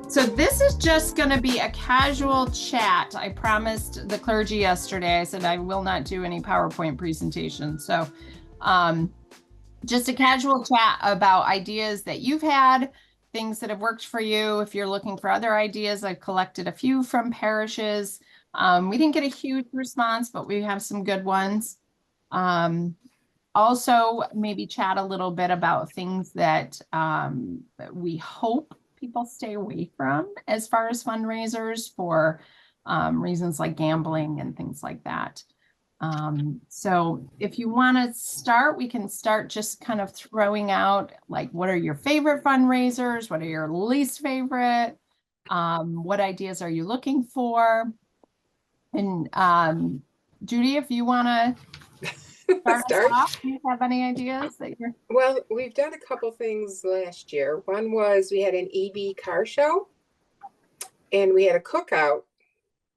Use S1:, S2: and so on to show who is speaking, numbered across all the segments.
S1: So this is just going to be a casual chat. I promised the clergy yesterday, I said I will not do any PowerPoint presentations. So just a casual chat about ideas that you've had, things that have worked for you. If you're looking for other ideas, I've collected a few from parishes. We didn't get a huge response, but we have some good ones. Also, maybe chat a little bit about things that we hope people stay away from as far as fundraisers for reasons like gambling and things like that. So if you want to start, we can start just kind of throwing out like, what are your favorite fundraisers? What are your least favorite? What ideas are you looking for? And Judy, if you want to start us off, do you have any ideas that you're...
S2: Well, we've done a couple things last year. One was we had an EV car show and we had a cookout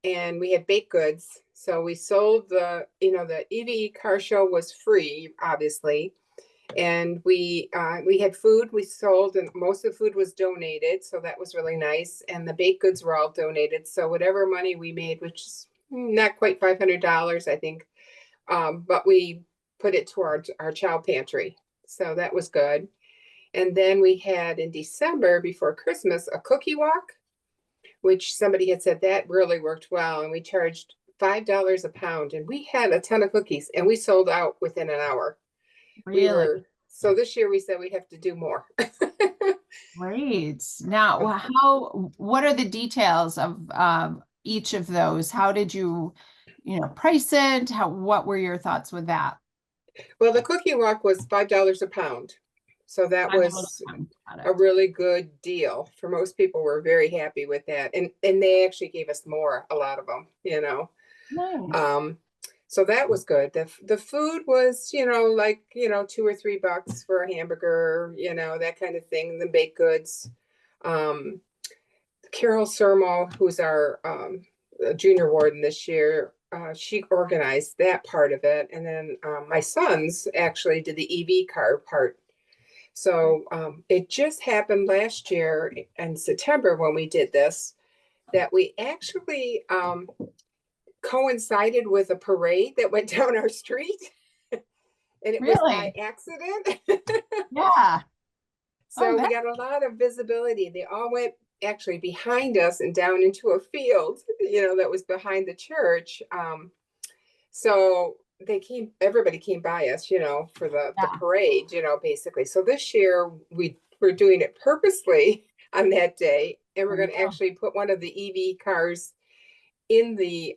S2: and we had baked goods. So we sold the EV car show was free, obviously. And we had food we sold, and most of the food was donated. So that was really nice. And the baked goods were all donated. So whatever money we made, which is not quite $500, I think, but we put it to our child pantry. So that was good. And then we had in December before Christmas a cookie walk, which somebody had said that really worked well. And we charged $5 a pound. And we had a ton of cookies and we sold out within an hour.
S1: Really?
S2: So this year we said we have to do more.
S1: Great. Now, what are the details of each of those? How did you price it? What were your thoughts with that?
S2: Well, the cookie walk was $5 a pound. So that was a really good deal. For most people, we're very happy with that. And they actually gave us more, a lot of them,
S1: Nice.
S2: So that was good. The food was, like, $2 or $3 for a hamburger, that kind of thing. The baked goods. Carol Sermo, who's our junior warden this year, she organized that part of it. And then my sons actually did the EV car part. So it just happened last year in September when we did this, that we actually coincided with a parade that went down our street. And it was by accident.
S1: Yeah.
S2: So we got a lot of visibility. They all went actually behind us and down into a field, that was behind the church. So everybody came by us, for the parade, basically. So this year we're doing it purposely on that day. And we're going to actually put one of the EV cars in the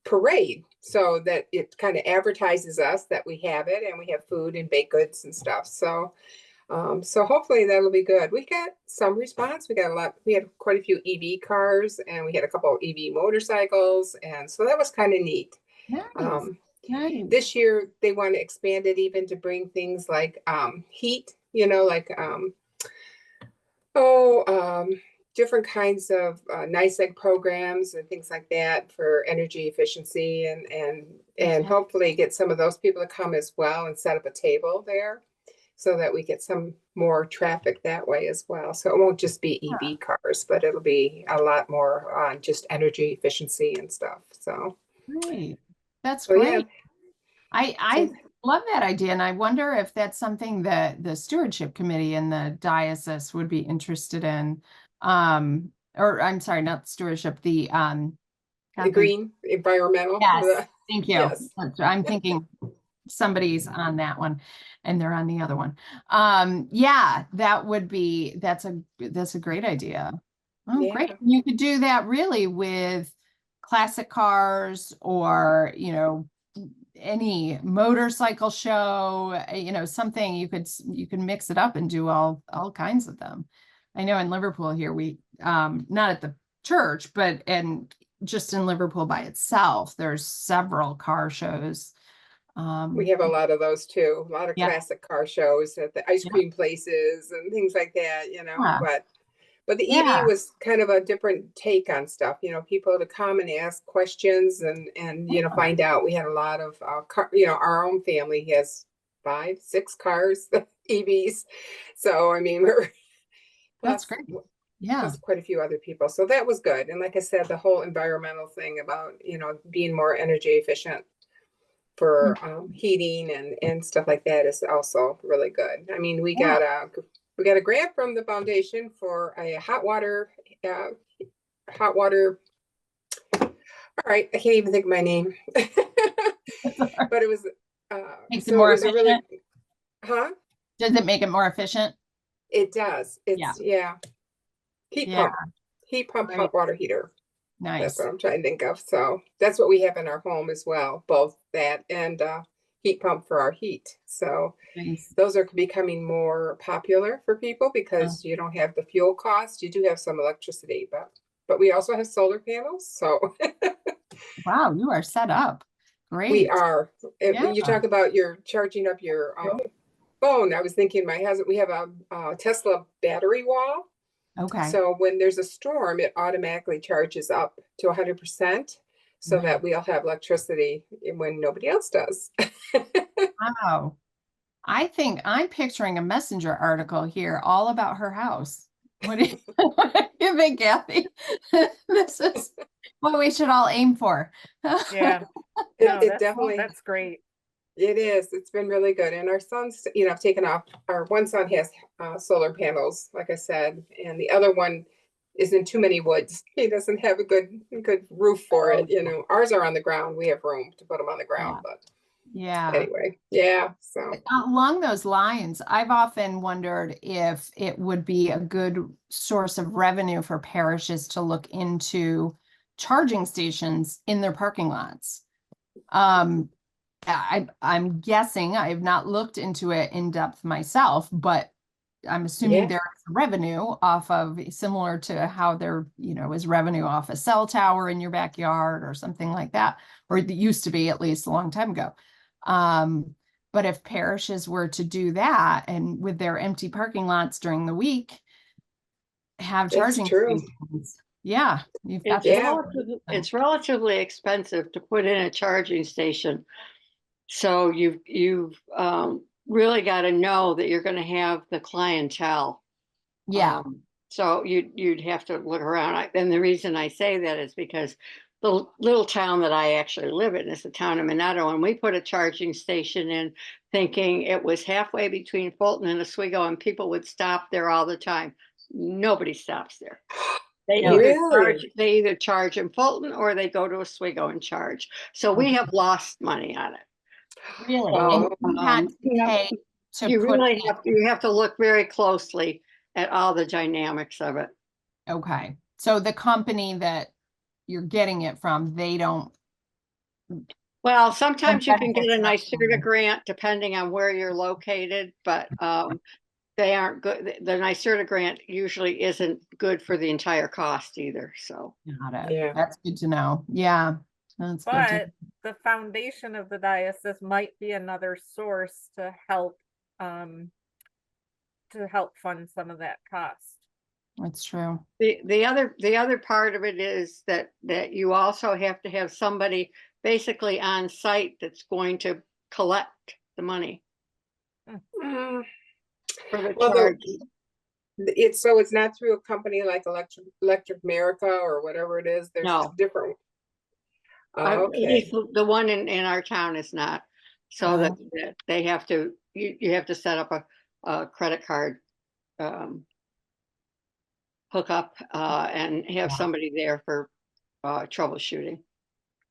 S2: parade so that it kind of advertises us that we have it and we have food and baked goods and stuff. So hopefully that'll be good. We got some response. We had quite a few EV cars and we had a couple of EV motorcycles. And so that was kind of neat.
S1: Nice.
S2: This year they want to expand it even to bring things like heat, different kinds of nice egg programs and things like that for energy efficiency and hopefully get some of those people to come as well and set up a table there so that we get some more traffic that way as well. So it won't just be EV cars, but it'll be a lot more on just energy efficiency and stuff. So
S1: great. That's great. Yeah. I love that idea. And I wonder if that's something that the stewardship committee in the diocese would be interested in. Or I'm sorry, not stewardship, the
S2: green environmental.
S1: Yes, thank you.
S2: Yes.
S1: I'm thinking somebody's on that one and they're on the other one. Yeah, that's a great idea. Oh, yeah. Great. You could do that really with classic cars or, any motorcycle show, something you could mix it up and do all kinds of them. I know in Liverpool here, we, not at the church, but just in Liverpool by itself, there's several car shows.
S2: We have a lot of those too. A lot of classic car shows at the ice cream places and things like that, but the EV was kind of a different take on stuff, people to come and ask questions and find out. We had a lot of our own family has 5, 6 cars, EVs. So, I mean,
S1: that's great. Yeah.
S2: plus quite a few other people. So that was good. And like I said, the whole environmental thing about, being more energy efficient for heating and stuff like that is also really good. I mean, we got a grant from the foundation for a uh, hot water. All right, I can't even think of my name, but it was
S1: Makes it
S2: so it
S1: more
S2: was a really,
S1: efficient.
S2: huh?
S1: Does it make it more efficient?
S2: It does.
S1: Yeah.
S2: It's heat
S1: Yeah.
S2: pump, heat pump,
S1: Right.
S2: hot water heater. That's
S1: Nice.
S2: what I'm trying to think of. So that's what we have in our home as well, both that and heat pump for our heat. So
S1: Nice.
S2: those are becoming more popular for people
S1: Oh,
S2: because you don't have the fuel cost. You do have some electricity, but we also have solar panels. So
S1: wow, you are set up.
S2: we
S1: Great.
S2: are.
S1: Yeah.
S2: When you talk about your charging up your phone, I was thinking my husband, we have a Tesla battery wall.
S1: Okay.
S2: So when there's a storm, it automatically charges up to 100% so
S1: Nice.
S2: that we'll have electricity when nobody else does.
S1: Wow. I think I'm picturing a messenger article here all about her house. What do you, what do you think, Kathy? This is what we should all aim for.
S3: Yeah.
S2: It,
S3: No,
S2: it definitely,
S3: that's great.
S2: it is. It's been really good. And our sons, have taken off. Our one son has solar panels, like I said, and the other one is in too many woods. He doesn't have a good roof for it. Ours are on the ground. We have room to put them on the ground,
S1: Yeah.
S2: but
S1: Yeah.
S2: anyway, yeah. So
S1: Along those lines, I've often wondered if it would be a good source of revenue for parishes to look into charging stations in their parking lots. Um, I'm guessing, I have not looked into it in depth myself, but I'm assuming
S2: yeah,
S1: there is revenue off of similar to how there, is revenue off a cell tower in your backyard or something like that, or it used to be at least a long time ago. Um, but if parishes were to do that and with their empty parking lots during the week, have
S2: that's
S1: charging
S2: true.
S1: stations. Yeah, you've got
S4: It's
S1: this.
S2: Yeah,
S4: relatively expensive to put in a charging station. So you've really got to know that you're going to have the clientele.
S1: Yeah,
S4: So you'd have to look around. And the reason I say that is because the little town that I actually live in is the town of Minetto, and we put a charging station in thinking it was halfway between Fulton and Oswego, and people would stop there all the time. Nobody stops there.
S1: no,
S2: really.
S4: They either charge in Fulton or they go to Oswego and charge. So we
S1: okay,
S4: have lost money on it.
S1: really. And
S2: Oh,
S1: you had to pay to
S4: You
S1: put
S4: really have to look very closely at all the dynamics of it.
S1: okay. So the company that you're getting it from, they don't
S4: Well, sometimes you can
S1: benefit
S4: get a
S1: from
S4: NYSERDA grant depending on where you're located, but they aren't good. The NYSERDA grant usually isn't good for the entire cost either. So
S1: got it.
S2: yeah.
S1: That's good to know. Yeah, that's good to
S3: But the foundation of the diocese might be another source um to help fund some of that cost.
S1: That's true.
S4: the other part of it is that you also have to have somebody basically on site that's going to collect the money
S2: Mm,
S4: for the
S2: well,
S4: charge.
S2: it's not through a company like Electric America or whatever it is. There's
S4: No,
S2: different.
S4: at
S2: Okay.
S4: least the one in our town is not. So that they have to you have to set up a credit card hookup and have somebody there for troubleshooting.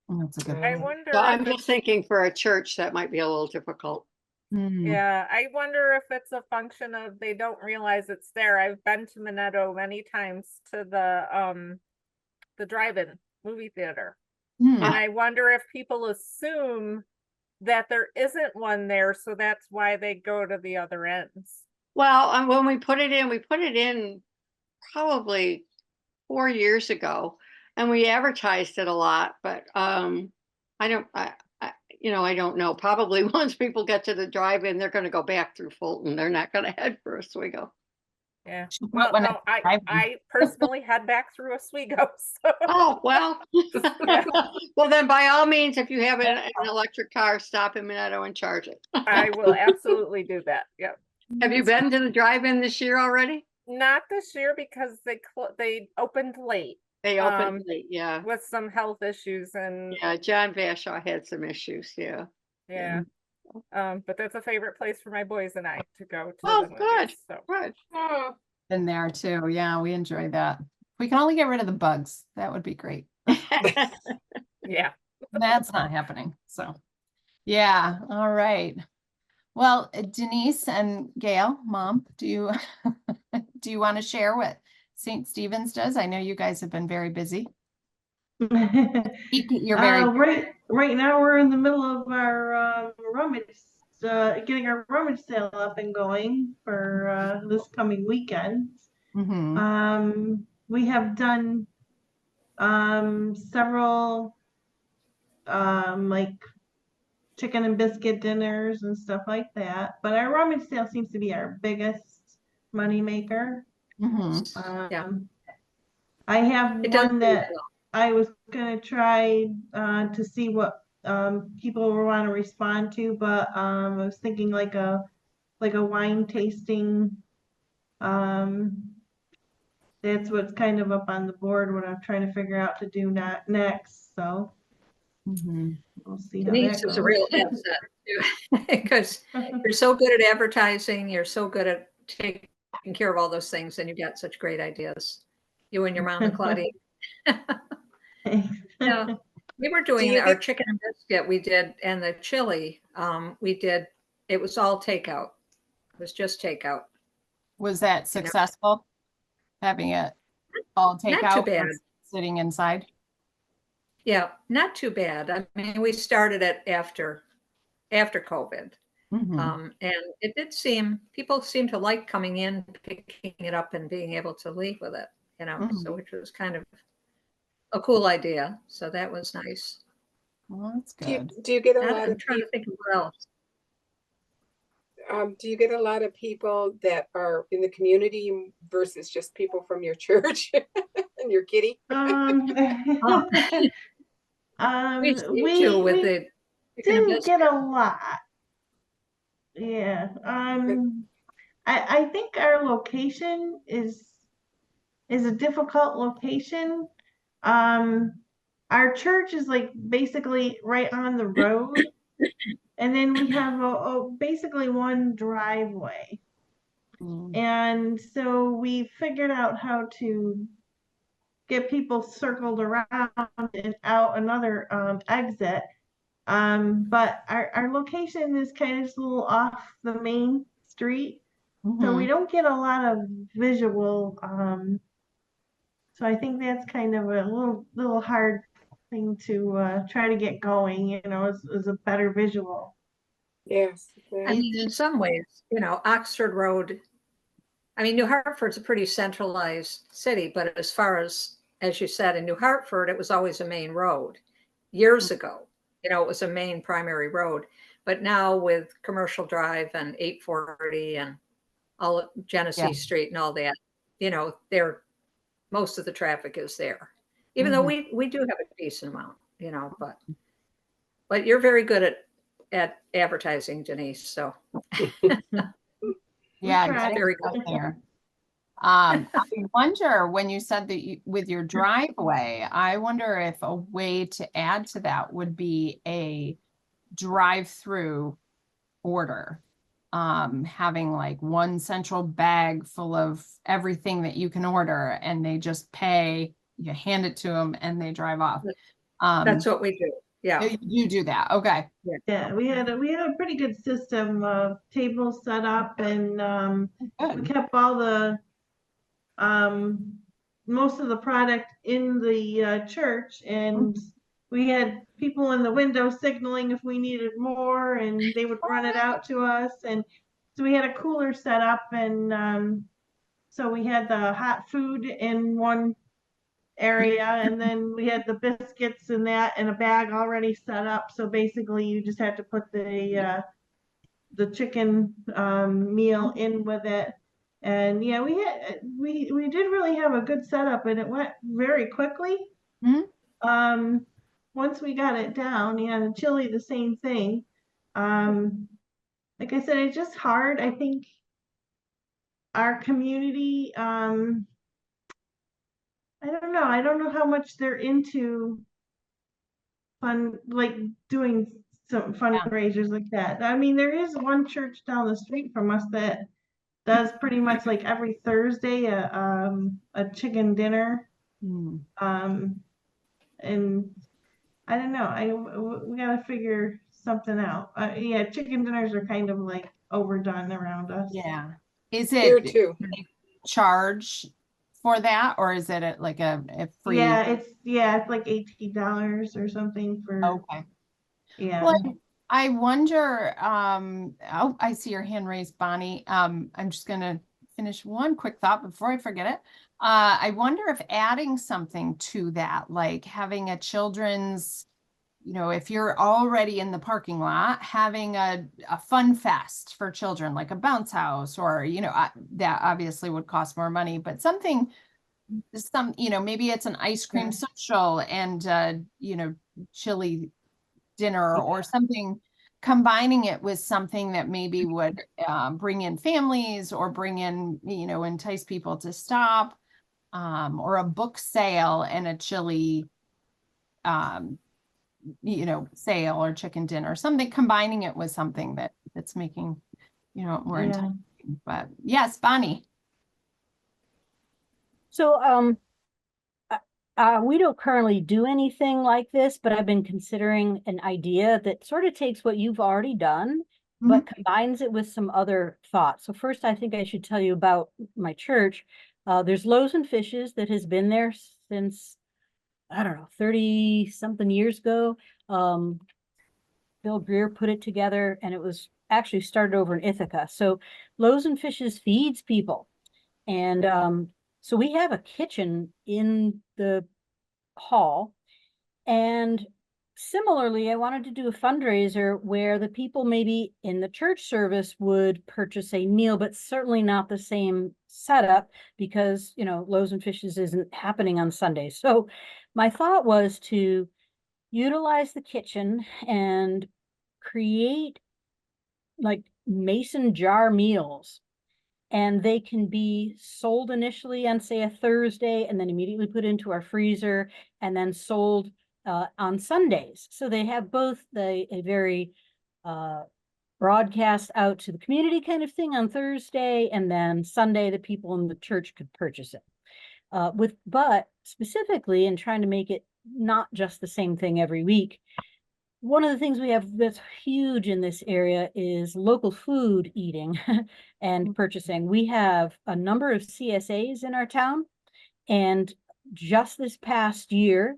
S1: That's a good
S3: I
S1: point.
S3: wonder
S4: So
S3: if
S4: I'm just thinking for a church that might be a little difficult.
S1: Hmm.
S3: yeah, I wonder if it's a function of they don't realize it's there. I've been to Minetto many times to the drive-in movie theater.
S1: Hmm.
S3: And I wonder if people assume that there isn't one there, so that's why they go to the other ends.
S4: Well, when we put it in probably 4 years ago, and we advertised it a lot. But I don't, I don't know. Probably once people get to the drive-in, they're going to go back through Fulton. They're not going to head for Oswego.
S3: Yeah.
S1: Should put
S3: Well,
S1: one
S3: no,
S1: at the
S3: I personally head back through Oswego, so
S4: Oh well.
S3: yeah,
S4: Well, then by all means, if you have an electric car, stop in Minetto and charge it.
S3: I will absolutely do that. Yep.
S4: Have you been to the drive-in this year already?
S3: Not this year because they opened late
S4: They
S3: Um,
S4: opened late, yeah.
S3: with some health issues and
S4: Yeah, John Vashaw had some issues, yeah.
S3: yeah. But that's a favorite place for my boys and I to go to
S4: Oh,
S3: the
S4: good,
S3: movies. So
S4: good.
S2: Oh,
S1: Been there too. Yeah, we enjoy that. If we can only get rid of the bugs, that would be great.
S3: yeah.
S1: That's not happening. So, yeah. All right. Well, Denise and Gail, Mom, do you do you want to share what St. Stephen's does? I know you guys have been very busy. You're very
S5: right now we're in the middle of our rummage, getting our rummage sale up and going for this coming weekend. We have done several like chicken and biscuit dinners and stuff like that, but our rummage sale seems to be our biggest money maker.
S3: Yeah.
S5: I have
S6: It does
S5: one
S6: pretty
S5: that
S6: well.
S5: I was gonna try to see what people will want to respond to, but I was thinking like a wine tasting. That's what's kind of up on the board when I'm trying to figure out to do not next. So we'll see how
S6: Denise
S5: that
S6: is a real
S5: goes.
S6: asset too, because you're so good at advertising, you're so good at taking care of all those things, and you got such great ideas. You and your mom and Claudia. Yeah, we were
S2: do
S6: doing
S2: you
S6: our
S2: get,
S6: chicken and biscuit, we did, and the chili, we did, it was all takeout. It was just takeout.
S1: Was that successful? Having it all
S6: Not too
S1: takeout
S6: bad.
S1: and sitting inside?
S6: Yeah, not too bad. I mean, we started it after COVID. And it did seem, people seem to like coming in, picking it up and being able to leave with it, so which was kind of a cool idea. So that was nice.
S1: Well, that's
S2: do you,
S1: good.
S2: do you get a
S6: I'm
S2: lot of
S6: trying to
S2: people?
S6: think of what else.
S2: Do you get a lot of people that are in the community versus just people from your church and your kitty?
S6: Oh, we seem to with
S5: We
S6: the chicken and
S5: didn't get
S6: biscuit.
S5: a lot. Yeah. I think our location is a difficult location. Our church is like basically right on the road, and then we have basically one driveway. And so we figured out how to get people circled around and out another exit. But our location is kind of just a little off the main street. So we don't get a lot of visual. So I think that's kind of a little hard thing to try to get going, is a better visual.
S2: Yes.
S6: I mean, in some ways, Oxford Road, I mean, New Hartford's a pretty centralized city, but as far as you said, in New Hartford, it was always a main road. Years ago, it was a main primary road. But now with Commercial Drive and 840 and all Genesee Street and all that, most of the traffic is there. Even though we do have a decent amount, but you're very good at advertising, Denise. So
S1: Yeah,
S5: tried.
S1: very good there. I wonder when you said that with your driveway, I wonder if a way to add to that would be a drive-through order. Having like one central bag full of everything that you can order and they just pay, you hand it to them and they drive off.
S6: That's what we do. Yeah.
S1: You do that. Okay.
S5: Yeah, we had a pretty good system of tables set up, and we kept all the most of the product in the church, and we had people in the window signaling if we needed more, and they would run it out to us. And so we had a cooler set up, and so we had the hot food in one area, and then we had the biscuits and that in a bag already set up. So basically you just had to put the chicken meal in with it. And yeah, we did really have a good setup, and it went very quickly. Once we got it down, yeah, the chili, the same thing. Like I said, it's just hard. I think our community, I don't know. I don't know how much they're into like doing some fundraisers like that. I mean, there is one church down the street from us that does pretty much like every Thursday a chicken dinner.
S1: Hmm.
S5: And I don't know. We gotta figure something out. Yeah, chicken dinners are kind of like overdone around us.
S1: Yeah. Is
S2: Here
S1: it
S2: too.
S1: charge for that, or is it like a free?
S5: Yeah, it's like $18 or something for
S1: Okay.
S5: yeah.
S1: Well, I wonder, oh, I see your hand raised, Bonnie. I'm just gonna finish one quick thought before I forget it. I wonder if adding something to that, like having a children's, if you're already in the parking lot, having a fun fest for children, like a bounce house, or, that obviously would cost more money, but something, maybe it's an ice cream
S5: Yeah.
S1: social and, chili dinner or something, combining it with something that maybe would bring in families or bring in, entice people to stop, or a book sale and a chili, um, sale or chicken dinner, something, combining it with something that's making, more
S5: Yeah.
S1: enticing. But yes, Bonnie.
S7: So, we don't currently do anything like this, but I've been considering an idea that sort of takes what you've already done, but combines it with some other thoughts. So first, I think I should tell you about my church. There's Loaves and Fishes that has been there since, I don't know, 30 something years ago. Bill Greer put it together, and it was actually started over in Ithaca. So Loaves and Fishes feeds people. And so we have a kitchen in the hall. And similarly, I wanted to do a fundraiser where the people maybe in the church service would purchase a meal, but certainly not the same setup because, Loaves and Fishes isn't happening on Sundays. So my thought was to utilize the kitchen and create like mason jar meals, and they can be sold initially on, say, a Thursday and then immediately put into our freezer and then sold on Sundays. So they have both a very broadcast out to the community kind of thing on Thursday, and then Sunday the people in the church could purchase it. But specifically in trying to make it not just the same thing every week, one of the things we have that's huge in this area is local food eating and purchasing. We have a number of CSAs in our town, and just this past year,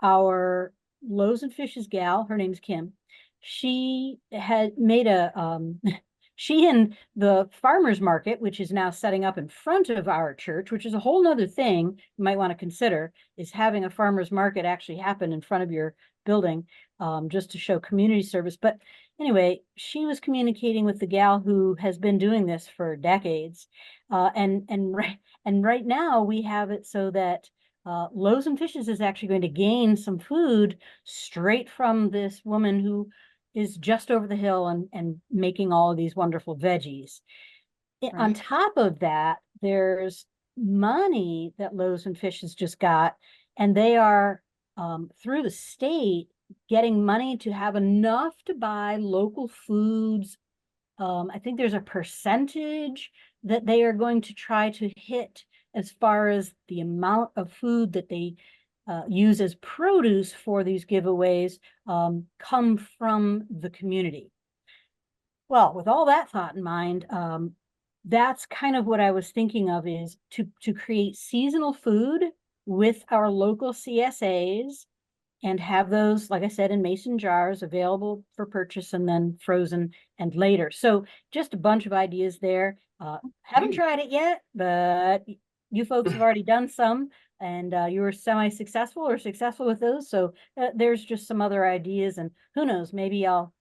S7: our Loaves and Fishes gal, her name's Kim, she had made she and the farmers market, which is now setting up in front of our church, which is a whole nother thing you might want to consider, is having a farmers market actually happen in front of your building, just to show community service. But anyway, she was communicating with the gal who has been doing this for decades. And right now we have it so that Loaves and Fishes is actually going to gain some food straight from this woman who is just over the hill and making all of these wonderful veggies. On
S1: Right.
S7: top of that, there's money that Loaves and Fishes just got, and they are through the state getting money to have enough to buy local foods. I think there's a percentage that they are going to try to hit as far as the amount of food that they use as produce for these giveaways come from the community. Well, with all that thought in mind, that's kind of what I was thinking of, is to create seasonal food with our local CSAs and have those, like I said, in mason jars available for purchase and then frozen and later. So just a bunch of ideas there. Haven't tried it yet, but you folks have already done some, and you were semi-successful or successful with those. So there's just some other ideas, and who knows, maybe I'll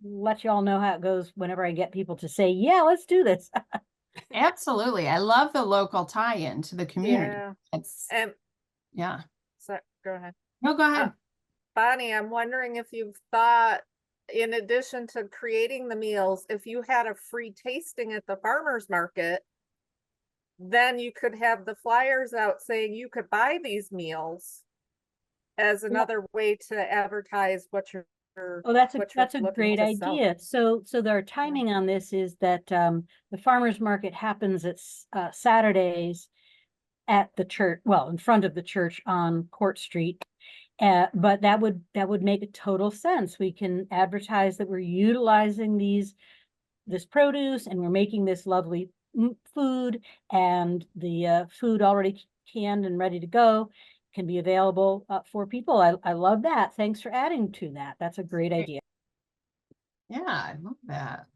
S7: let you all know how it goes whenever I get people to say, yeah, let's do this.
S1: Absolutely. I love the local tie-in to the community.
S3: Yeah.
S1: It's,
S3: And
S1: yeah.
S3: so go ahead.
S1: No, go ahead.
S3: Bonnie, I'm wondering if you've thought, in addition to creating the meals, if you had a free tasting at the farmer's market, then you could have the flyers out saying you could buy these meals as another way to advertise what you're
S7: Oh, that's
S3: what you're
S7: a
S3: looking
S7: great
S3: to sell.
S7: idea. So our timing on this is that the farmers market happens at Saturdays at the church, well, in front of the church on Court Street. But that would make a total sense. We can advertise that we're utilizing this produce and we're making this lovely food, and the food already canned and ready to go can be available for people. I love that. Thanks for adding to that. That's a great idea.
S1: Yeah, I love that.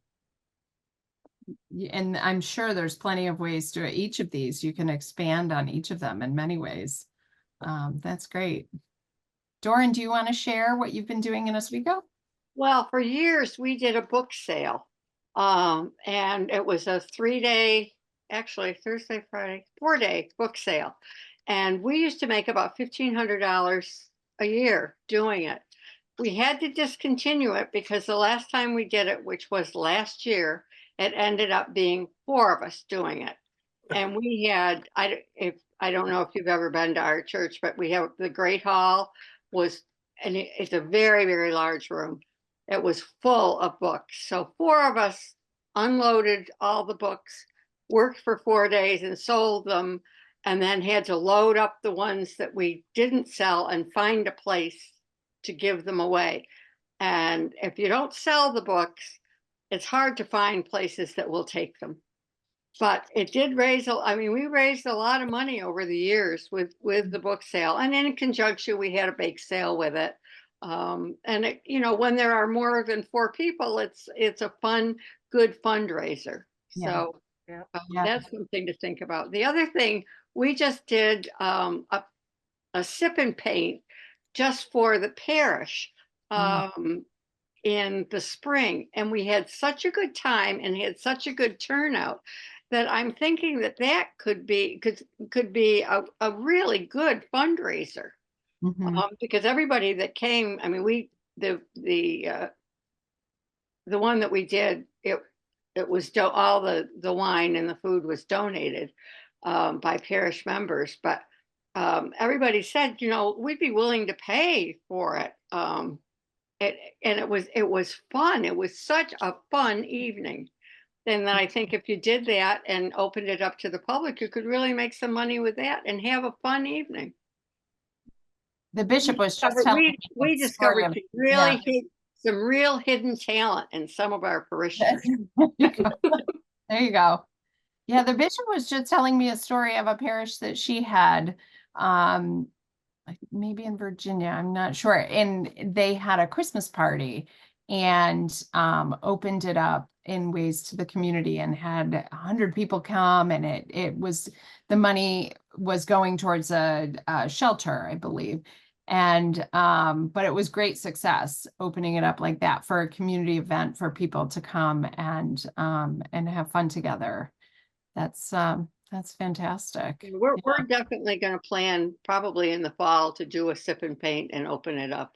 S1: And I'm sure there's plenty of ways to each of these. You can expand on each of them in many ways. That's great. Doran, do you want to share what you've been doing in Oswego?
S4: Well, for years we did a book sale. And it was a 3-day, actually Thursday, Friday, 4-day book sale. And we used to make about $1,500 a year doing it. We had to discontinue it because the last time we did it, which was last year, it ended up being 4 of us doing it. And we had, I don't know if you've ever been to our church, but we have the Great Hall and it's a very, very large room. It was full of books. So 4 of us unloaded all the books, worked for 4 days and sold them, and then had to load up the ones that we didn't sell and find a place to give them away. And if you don't sell the books, it's hard to find places that will take them. But it did raise, we raised a lot of money over the years with the book sale. And in conjunction, we had a bake sale with it. And it, when there are more than 4 people, it's a fun, good fundraiser.
S1: Yeah.
S4: So
S3: Yeah.
S4: that's something to think about. The other thing, we just did a sip and paint just for the parish in the spring, and we had such a good time and had such a good turnout that I'm thinking that could be a really good fundraiser. Because everybody that came, the one that we did, it was all the wine and the food was donated by parish members, but everybody said, we'd be willing to pay for it. And it was fun. It was such a fun evening. And then I think if you did that and opened it up to the public, you could really make some money with that and have a fun evening.
S1: The bishop was just telling me
S4: we
S1: the story
S4: discovered some real hidden talent in some of our parishioners.
S1: There you go. Yeah, the bishop was just telling me a story of a parish that she had, maybe in Virginia, I'm not sure. And they had a Christmas party and opened it up in ways to the community and had 100 people come, and the money was going towards a shelter, I believe. And but it was great success opening it up like that for a community event for people to come and have fun together. That's fantastic.
S4: We're definitely going to plan probably in the fall to do a sip and paint and open it up.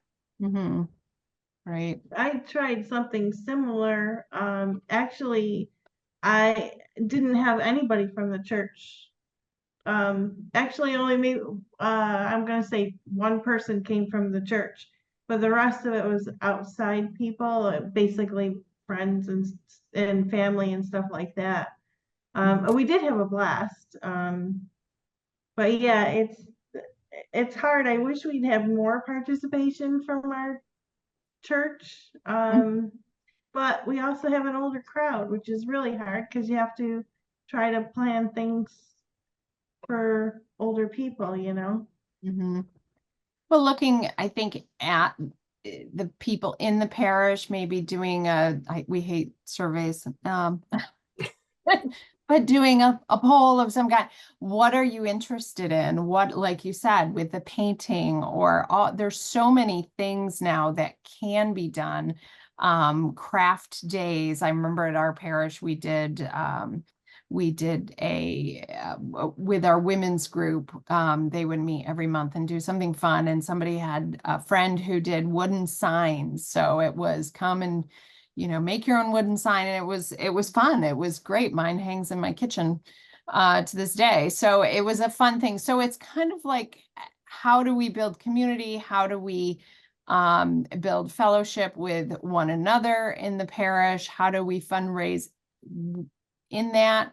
S1: Right.
S5: I tried something similar. Actually, I didn't have anybody from the church. Actually, only maybe I'm gonna say one person came from the church, but the rest of it was outside people, basically friends and family and stuff like that. We did have a blast. But yeah, it's hard. I wish we'd have more participation from our church. But we also have an older crowd, which is really hard because you have to try to plan things for older people,
S1: Well, looking, I think, at the people in the parish, maybe doing we hate surveys, but doing a poll of some kind. What are you interested in? What, like you said, with the painting there's so many things now that can be done. Craft days. I remember at our parish, we did with our women's group, they would meet every month and do something fun. And somebody had a friend who did wooden signs. So it was come and, make your own wooden sign. And it was fun. It was great. Mine hangs in my kitchen. to this day. So it was a fun thing. So it's kind of like, how do we build community? How do we build fellowship with one another in the parish? How do we fundraise in that?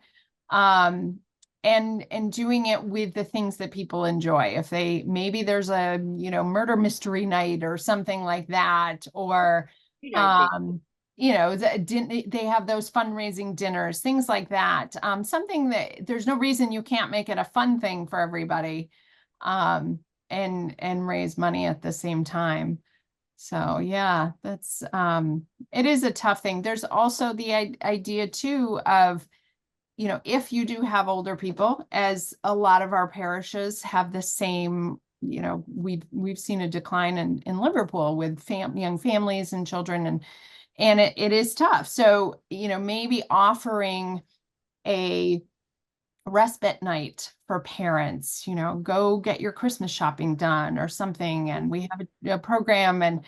S1: And doing it with the things that people enjoy. If they, maybe there's a, murder mystery night or something like that, or,
S4: Great idea.
S1: they have those fundraising dinners, things like that. Something that there's no reason you can't make it a fun thing for everybody, and raise money at the same time. So yeah, that's, it is a tough thing. There's also the idea too of, if you do have older people, as a lot of our parishes have the same, we've seen a decline in Liverpool with young families and children, and it is tough. So, maybe offering a respite night for parents, go get your Christmas shopping done or something. And we have a program, and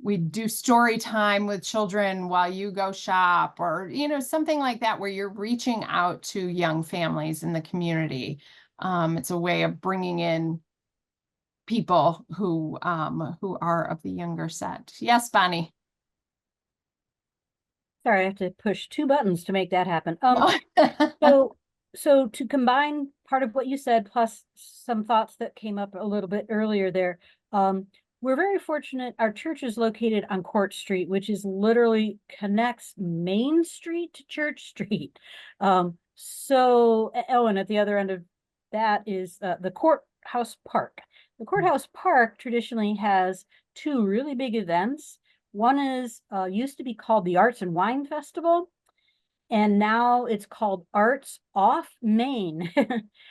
S1: we do story time with children while you go shop, or, something like that, where you're reaching out to young families in the community. It's a way of bringing in people who are of the younger set. Yes, Bonnie.
S7: Sorry, I have to push two buttons to make that happen.
S1: No.
S7: So to combine part of what you said, plus some thoughts that came up a little bit earlier there, we're very fortunate. Our church is located on Court Street, which is literally connects Main Street to Church Street. And at the other end of that is the Courthouse Park. The Courthouse Park traditionally has two really big events. One is used to be called the Arts and Wine Festival, and now it's called Arts Off Main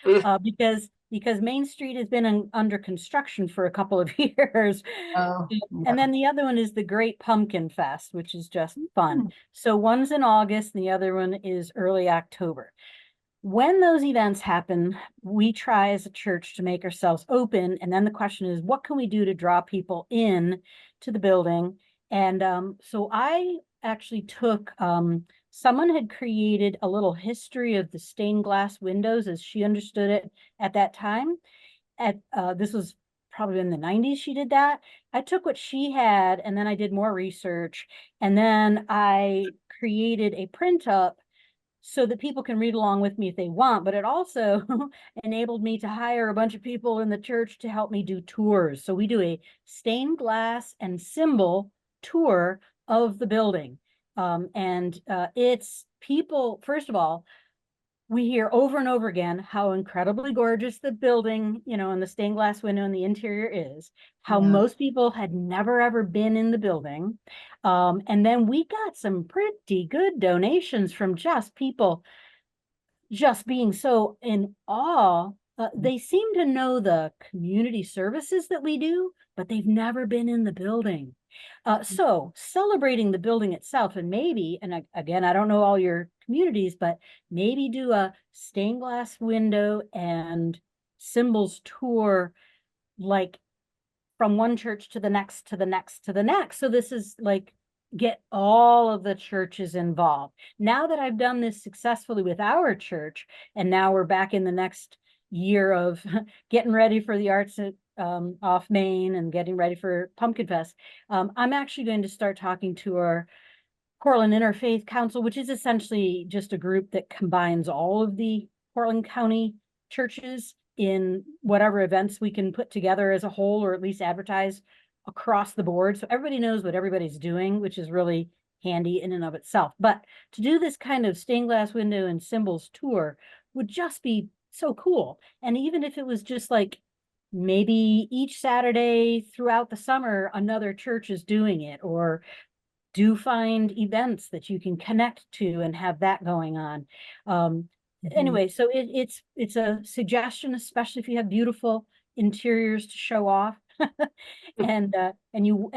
S7: because Main Street has been under construction for a couple of years.
S1: Oh,
S7: And then the other one is the Great Pumpkin Fest, which is just fun. So one's in August and the other one is early October. When those events happen, we try as a church to make ourselves open. And then the question is, what can we do to draw people in to the building? And so I actually took, someone had created a little history of the stained glass windows as she understood it at that time. This was probably in the 90s she did that. I took what she had and then I did more research, and then I created a print up so that people can read along with me if they want, but it also enabled me to hire a bunch of people in the church to help me do tours. So we do a stained glass and symbol tour of the building. It's people, first of all, we hear over and over again how incredibly gorgeous the building, and the stained glass window and the interior is, how most people had never ever been in the building. And then we got some pretty good donations from just people just being so in awe. They seem to know the community services that we do, but they've never been in the building. So celebrating the building itself, and maybe, and again, I don't know all your communities, but maybe do a stained glass window and symbols tour, like from one church to the next, to the next, to the next. So this is like, get all of the churches involved. Now that I've done this successfully with our church, and now we're back in the next year of getting ready for the Arts Off Main and getting ready for Pumpkin Fest, I'm actually going to start talking to our Portland Interfaith Council, which is essentially just a group that combines all of the Portland County churches in whatever events we can put together as a whole, or at least advertise across the board. So everybody knows what everybody's doing, which is really handy in and of itself. But to do this kind of stained glass window and symbols tour would just be so cool. And even if it was just like, maybe each Saturday throughout the summer, another church is doing it, or do find events that you can connect to and have that going on. Anyway, so it's a suggestion, especially if you have beautiful interiors to show off, and you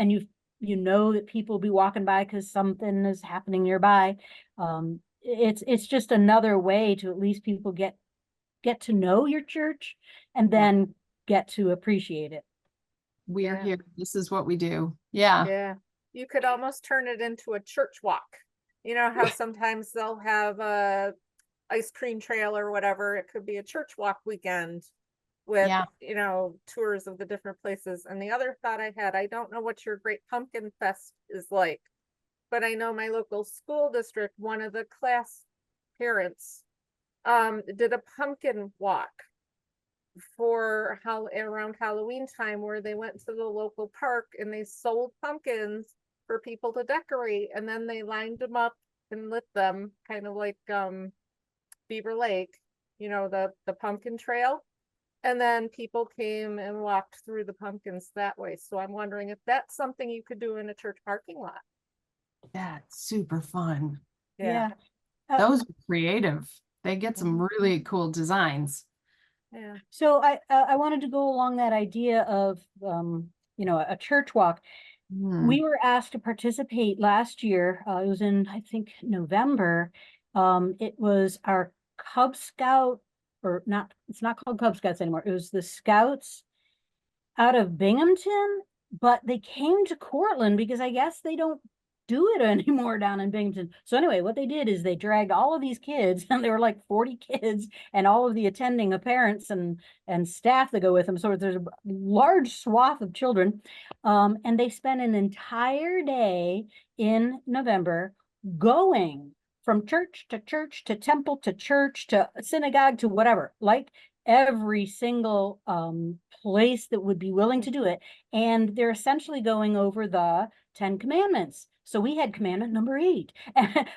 S7: know that people will be walking by because something is happening nearby. It's just another way to at least people get to know your church and then get to appreciate it.
S1: We are here. This is what we do. Yeah.
S3: Yeah. You could almost turn it into a church walk. You know how sometimes they'll have a ice cream trail or whatever. It could be a church walk weekend with,
S1: Yeah.
S3: you know, tours of the different places. And the other thought I had, I don't know what your Great Pumpkin Fest is like, but I know my local school district, one of the class parents did a pumpkin walk for how around Halloween time, where they went to the local park and they sold pumpkins for people to decorate, and then they lined them up and lit them, kind of like Beaver Lake, you know, the pumpkin trail. And then people came and walked through the pumpkins that way. So I'm wondering if that's something you could do in a church parking lot.
S1: That's super fun.
S7: Yeah.
S1: Those are creative. They get some really cool designs.
S3: Yeah.
S7: So I wanted to go along that idea of you know, a church walk. We were asked to participate last year. It was in, I think, November. It was our Cub Scout, or not, it's not called Cub Scouts anymore. It was the Scouts out of Binghamton, but they came to Cortland because I guess they don't do it anymore down in Binghamton. So anyway, what they did is they dragged all of these kids, and there were like 40 kids, and all of the attending parents and staff that go with them. So there's a large swath of children, and they spent an entire day in November going from church to church to temple to church to synagogue to whatever, like every single place that would be willing to do it. And they're essentially going over the 10 commandments. So we had commandment number 8.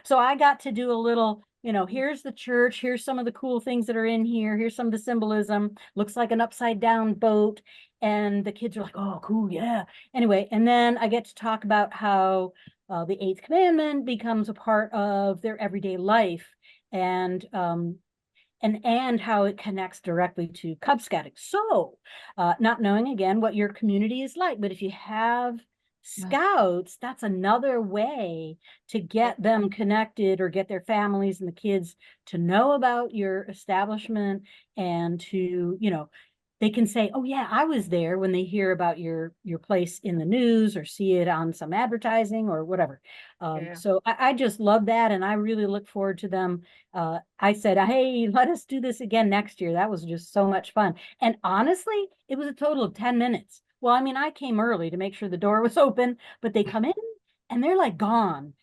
S7: So I got to do a little, you know, here's the church, here's some of the cool things that are in here, here's some of the symbolism, looks like an upside down boat. And the kids are like, oh, cool, yeah. Anyway, and then I get to talk about how the 8th commandment becomes a part of their everyday life, and how it connects directly to Cub Scouting. So, not knowing again what your community is like, but if you have scouts, that's another way to get them connected, or get their families and the kids to know about your establishment, and to, you know, they can say, oh yeah, I was there, when they hear about your place in the news or see it on some advertising or whatever. So I just love that, and I really look forward to them. I said, hey, let us do this again next year. That was just so much fun. And honestly, it was a total of 10 minutes. Well, I mean, I came early to make sure the door was open, but they come in and they're like gone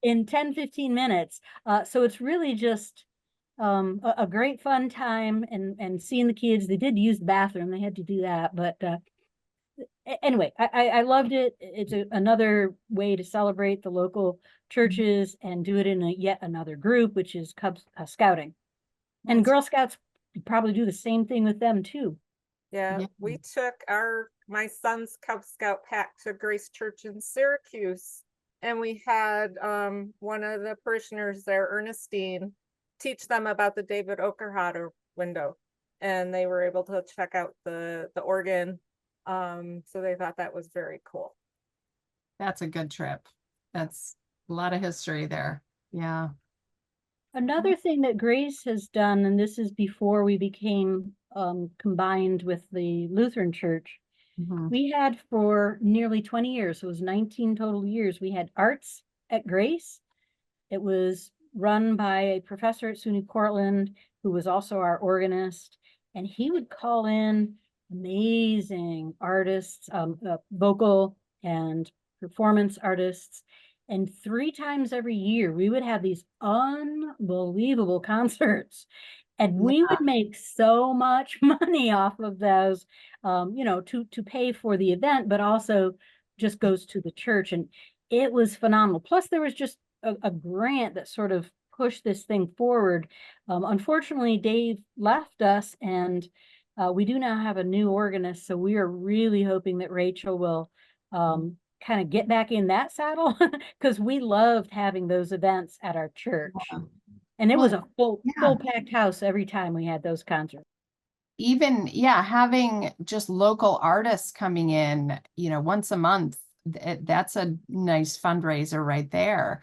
S7: in 10, 15 minutes. So it's really just a great fun time, and seeing the kids. They did use the bathroom, they had to do that, but anyway, I loved it. It's another way to celebrate the local churches and do it in yet another group, which is Cub Scouting. And Girl Scouts probably do the same thing with them too.
S3: Yeah, we took my son's Cub Scout pack to Grace Church in Syracuse, and we had one of the parishioners there, Ernestine, teach them about the David Okerhotter window, and they were able to check out the organ. So they thought that was very cool.
S1: That's a good trip. That's a lot of history there. Yeah.
S7: Another thing that Grace has done, and this is before we became combined with the Lutheran Church, we had for nearly 20 years, so it was 19 total years, we had arts at Grace. It was run by a professor at SUNY Cortland, who was also our organist, and he would call in amazing artists, vocal and performance artists. And 3 times every year, we would have these unbelievable concerts. And we would make so much money off of those, you know, to pay for the event, but also just goes to the church. And it was phenomenal. Plus, there was just a grant that sort of pushed this thing forward. Unfortunately, Dave left us, and we do now have a new organist. So we are really hoping that Rachel will kind of get back in that saddle, because we loved having those events at our church. And it was a full packed house every time we had those concerts.
S1: Even, having just local artists coming in, you know, once a month, that's a nice fundraiser right there.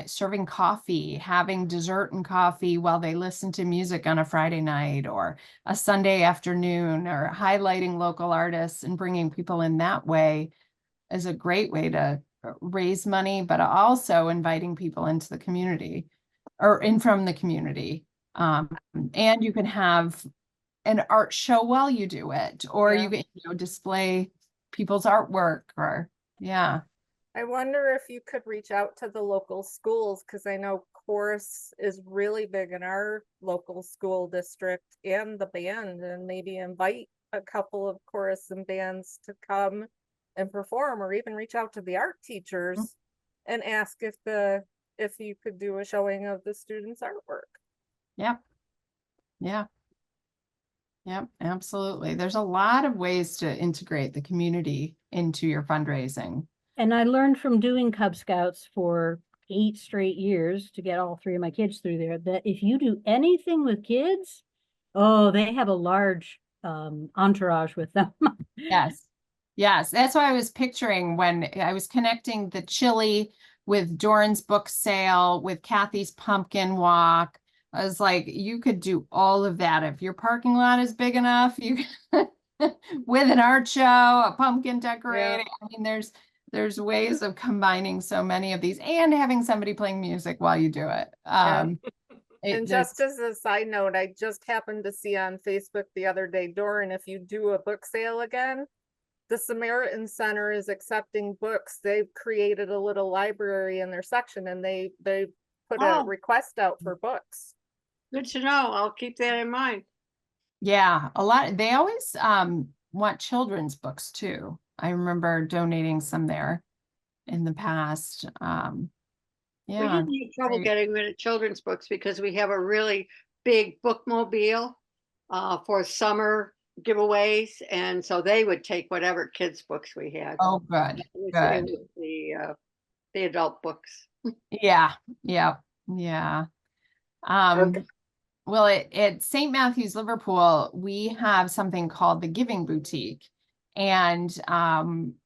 S1: Serving coffee, having dessert and coffee while they listen to music on a Friday night or a Sunday afternoon, or highlighting local artists and bringing people in that way is a great way to raise money, but also inviting people into the community. or in from the community. And you can have an art show while you do it, or
S3: Yeah.
S1: you can, display people's artwork, or yeah.
S3: I wonder if you could reach out to the local schools, because I know chorus is really big in our local school district, and the band, and maybe invite a couple of chorus and bands to come and perform, or even reach out to the art teachers and ask if you could do a showing of the students' artwork.
S1: Yep. Yeah. Yep, absolutely. There's a lot of ways to integrate the community into your fundraising.
S7: And I learned from doing Cub Scouts for 8 straight years to get all 3 of my kids through there, that if you do anything with kids, oh, they have a large entourage with them.
S1: Yes. Yes. That's what I was picturing when I was connecting the chili with Doran's book sale, with Kathy's pumpkin walk. I was like, you could do all of that if your parking lot is big enough. You with an art show, a pumpkin decorating. I mean, there's ways of combining so many of these and having somebody playing music while you do it.
S3: And just as a side note, I just happened to see on Facebook the other day, Doran, if you do a book sale again, the Samaritan Center is accepting books. They've created a little library in their section, and they put a request out for books.
S4: Good to know. I'll keep that in mind.
S1: Yeah, they always want children's books too. I remember donating some there in the past.
S4: We
S1: Yeah.
S4: didn't have trouble getting rid of children's books because we have a really big bookmobile for summer giveaways, and so they would take whatever kids' books we had.
S1: Oh, good.
S4: It
S1: Good.
S4: was the adult books.
S1: Yeah. Yeah. Yeah.
S2: Okay.
S1: Well, at St. Matthew's Liverpool, we have something called the Giving Boutique. And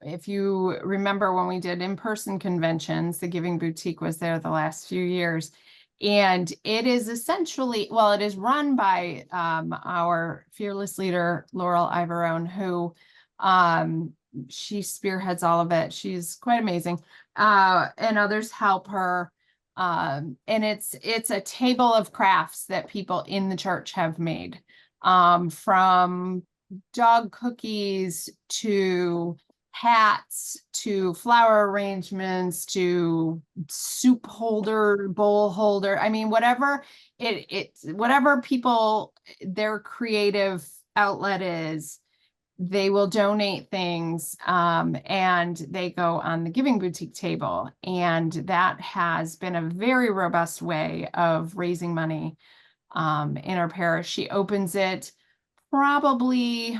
S1: if you remember when we did in-person conventions, the Giving Boutique was there the last few years. And it is essentially, well, it is run by our fearless leader, Laurel Ivorone, who she spearheads all of it. She's quite amazing. And others help her. And it's a table of crafts that people in the church have made, from dog cookies to hats to flower arrangements to soup holder, bowl holder. I mean, whatever whatever people, their creative outlet is, they will donate things, and they go on the Giving Boutique table. And that has been a very robust way of raising money in our parish. She opens it probably,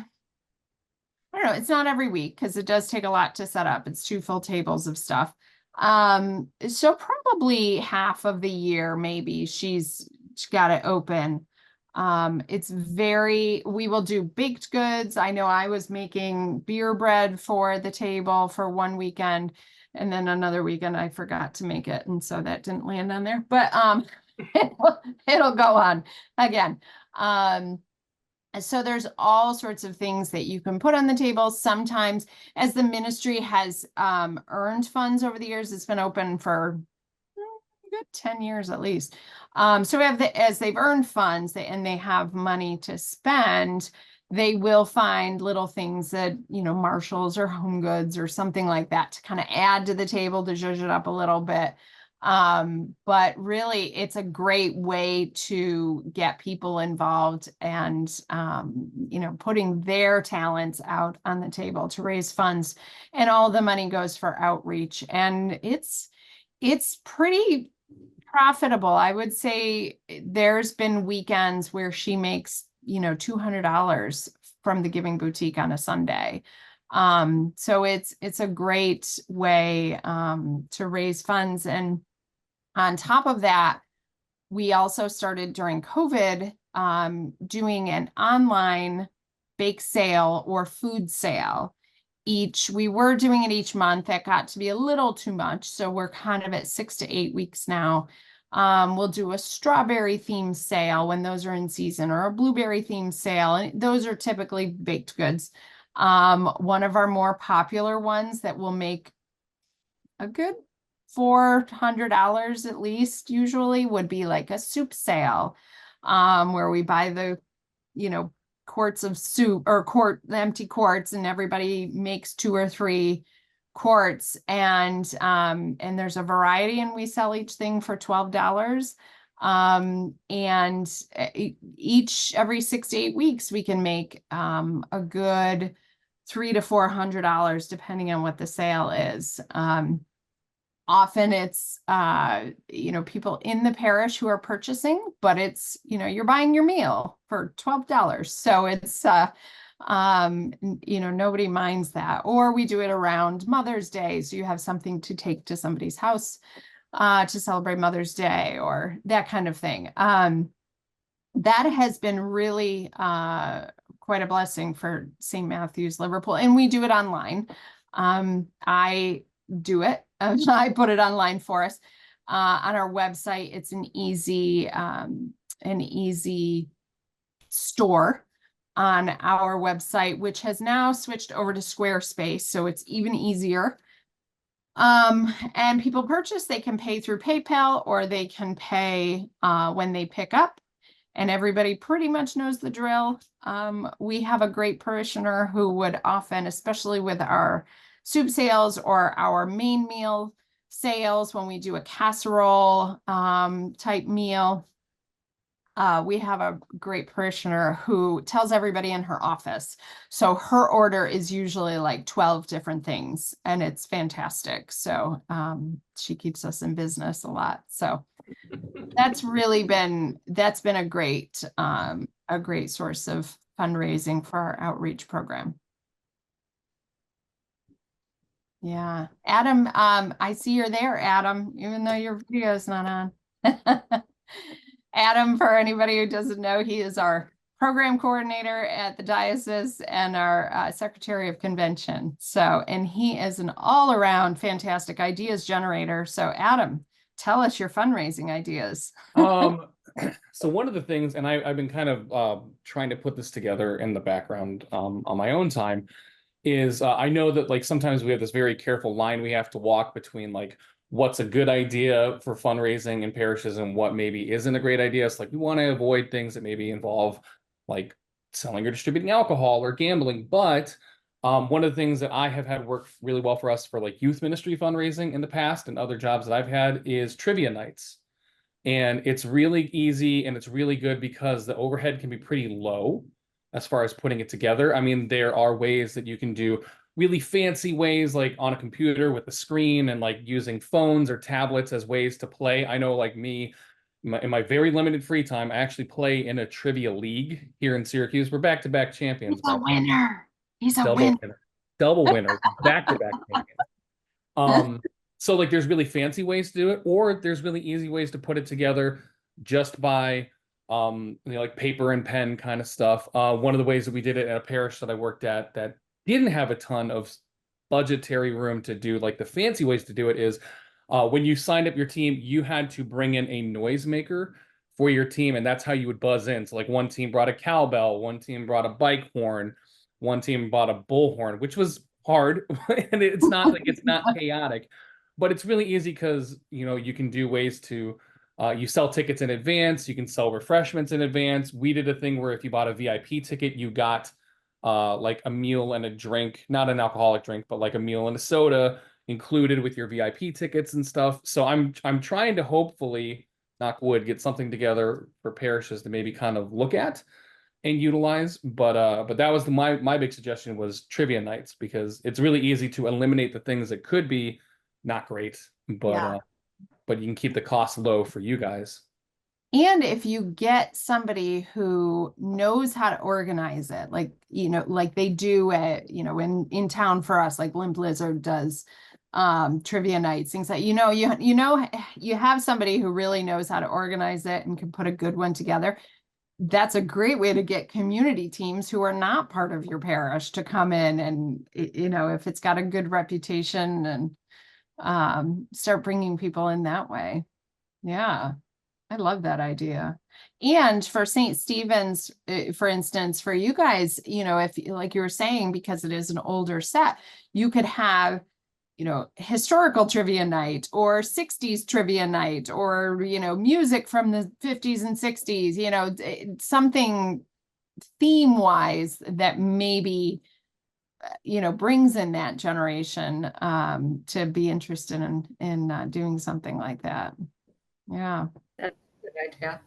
S1: I don't know, it's not every week because it does take a lot to set up. It's 2 full tables of stuff. So probably half of the year, maybe she's got it open. We will do baked goods. I know I was making beer bread for the table for one weekend, and then another weekend I forgot to make it. And so that didn't land on there, but it'll go on again. So there's all sorts of things that you can put on the table. Sometimes, as the ministry has earned funds over the years, it's been open for a good 10 years at least. So we have as they've earned funds and they have money to spend, they will find little things that, Marshalls or Home Goods or something like that to kind of add to the table to zhuzh it up a little bit. But really, it's a great way to get people involved and, putting their talents out on the table to raise funds, and all the money goes for outreach. And it's pretty profitable. I would say there's been weekends where she makes, $200 from the Giving Boutique on a Sunday. So it's a great way to raise funds. And on top of that, we also started during COVID doing an online bake sale or food sale. We were doing it each month. That got to be a little too much. So we're kind of at 6 to 8 weeks now. We'll do a strawberry themed sale when those are in season, or a blueberry themed sale. And those are typically baked goods. One of our more popular ones that will make a good $400 at least usually would be like a soup sale, where we buy the, quarts of soup or the empty quarts, and everybody makes 2 or 3 quarts, and there's a variety, and we sell each thing for $12. And every 6 to 8 weeks we can make a good $300 to $400 depending on what the sale is. Often it's people in the parish who are purchasing, but it's you're buying your meal for $12, so it's nobody minds that. Or we do it around Mother's Day, so you have something to take to somebody's house to celebrate Mother's Day or that kind of thing. That has been really quite a blessing for St. Matthew's Liverpool, and we do it online. I do it. I put it online for us on our website. It's an easy store on our website, which has now switched over to Squarespace, so it's even easier. And people purchase, they can pay through PayPal, or they can pay when they pick up, and everybody pretty much knows the drill. We have a great parishioner who would often, especially with our soup sales or our main meal sales, when we do a casserole type meal, we have a great parishioner who tells everybody in her office. So her order is usually like 12 different things, and it's fantastic. So she keeps us in business a lot. So that's been a great source of fundraising for our outreach program. Yeah. Adam, I see you're there, Adam, even though your video is not on. Adam, for anybody who doesn't know, he is our program coordinator at the diocese and our secretary of convention. So, and he is an all-around fantastic ideas generator. So Adam, tell us your fundraising ideas.
S8: So one of the things, and I've been kind of trying to put this together in the background on my own time, is I know that like sometimes we have this very careful line we have to walk between like what's a good idea for fundraising in parishes and what maybe isn't a great idea. It's like we want to avoid things that maybe involve like selling or distributing alcohol or gambling. But one of the things that I have had work really well for us for like youth ministry fundraising in the past and other jobs that I've had is trivia nights. And it's really easy and it's really good because the overhead can be pretty low as far as putting it together. I mean, there are ways that you can do really fancy ways like on a computer with a screen and like using phones or tablets as ways to play. I know like me, in my very limited free time, I actually play in a trivia league here in Syracuse. We're back-to-back champions.
S1: He's a winner. He's a winner.
S8: Double winner, back-to-back champions. So like there's really fancy ways to do it, or there's really easy ways to put it together just by like paper and pen kind of stuff. One of the ways that we did it at a parish that I worked at that didn't have a ton of budgetary room to do like the fancy ways to do it is when you signed up your team, you had to bring in a noisemaker for your team, and that's how you would buzz in. So like one team brought a cowbell, one team brought a bike horn, one team brought a bullhorn, which was hard and it's not chaotic, but it's really easy because you can do ways to you sell tickets in advance, you can sell refreshments in advance. We did a thing where if you bought a VIP ticket, you got like a meal and a drink, not an alcoholic drink, but like a meal and a soda included with your VIP tickets and stuff. So I'm trying to hopefully, knock wood, get something together for parishes to maybe kind of look at and utilize. But that was my big suggestion was trivia nights, because it's really easy to eliminate the things that could be not great, but you can keep the cost low for you guys.
S1: And if you get somebody who knows how to organize it, like they do at in town for us, like Limp Lizard does trivia nights, things that you have somebody who really knows how to organize it and can put a good one together. That's a great way to get community teams who are not part of your parish to come in, and if it's got a good reputation, and start bringing people in that way. Yeah, I love that idea. And for St. Stephen's, for instance, for you guys, if like you were saying, because it is an older set, you could have historical trivia night or 60s trivia night or, music from the 50s and 60s, something theme wise that maybe, brings in that generation to be interested in doing something like that. Yeah.
S6: That's a good idea.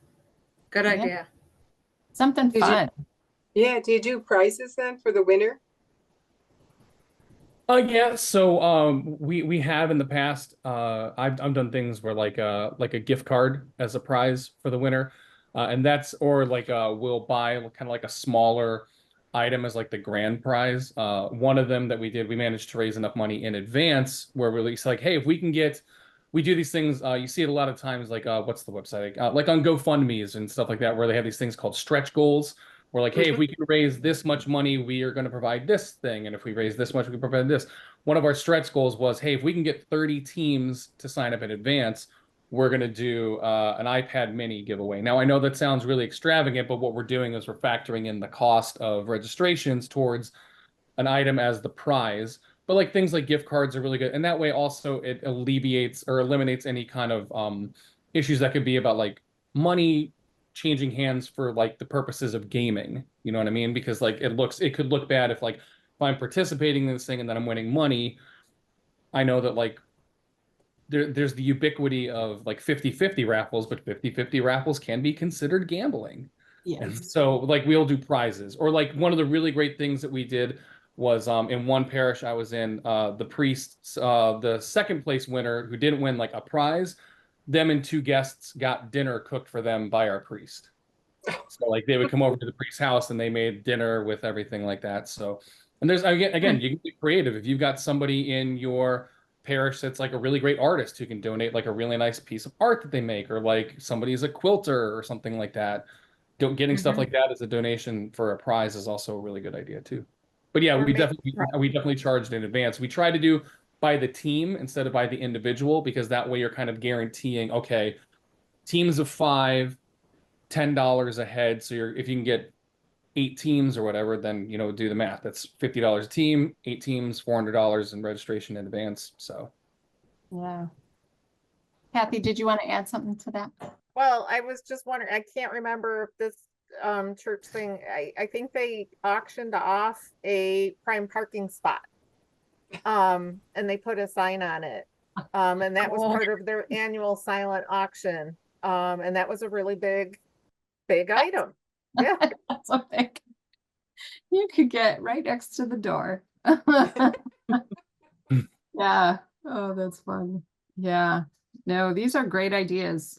S6: Good
S1: Yeah.
S6: idea.
S1: Something fun.
S2: Yeah, do you do prizes then for the winner?
S8: Yeah, so we have in the past I've done things where like a gift card as a prize for the winner. And that's or like we'll buy kind of like a smaller item as like the grand prize. One of them that we did, we managed to raise enough money in advance where we're like, hey, if we can get we do these things, you see it a lot of times like what's the website? Like on GoFundMe's and stuff like that, where they have these things called stretch goals. We're like, hey, if we can raise this much money, we are going to provide this thing. And if we raise this much, we can provide this. One of our stretch goals was, hey, if we can get 30 teams to sign up in advance, we're going to do an iPad mini giveaway. Now, I know that sounds really extravagant, but what we're doing is we're factoring in the cost of registrations towards an item as the prize. But like things like gift cards are really good. And that way also it alleviates or eliminates any kind of issues that could be about like money changing hands for like the purposes of gaming. You know what I mean? Because like it could look bad if like if I'm participating in this thing and then I'm winning money. I know that like there's the ubiquity of like 50-50 raffles, but 50-50 raffles can be considered gambling. And
S1: Yes.
S8: so like we'll do prizes. Or like one of the really great things that we did was in one parish I was in, the priest, the second place winner who didn't win like a prize, them and two guests got dinner cooked for them by our priest. So like they would come over to the priest's house and they made dinner with everything like that. So, and there's again, you can be creative. If you've got somebody in your parish that's like a really great artist who can donate like a really nice piece of art that they make, or like somebody's a quilter or something like that. Getting stuff like that as a donation for a prize is also a really good idea too. But yeah,
S6: Or
S8: we
S6: make-
S8: definitely charged in advance. We try to do by the team instead of by the individual, because that way you're kind of guaranteeing, okay, teams of 5, $10 a head. So if you can get 8 teams or whatever, then do the math. That's $50 a team, 8 teams, $400 in registration in advance. So
S1: Yeah. Kathy, did you want to add something to that?
S3: Well, I was just wondering, I can't remember if this church thing, I think they auctioned off a prime parking spot. And they put a sign on it. And that was part of their annual silent auction. And that was a really big item. Yeah.
S1: That's something you could get right next to the door. Yeah. Oh, that's fun. Yeah. No, these are great ideas.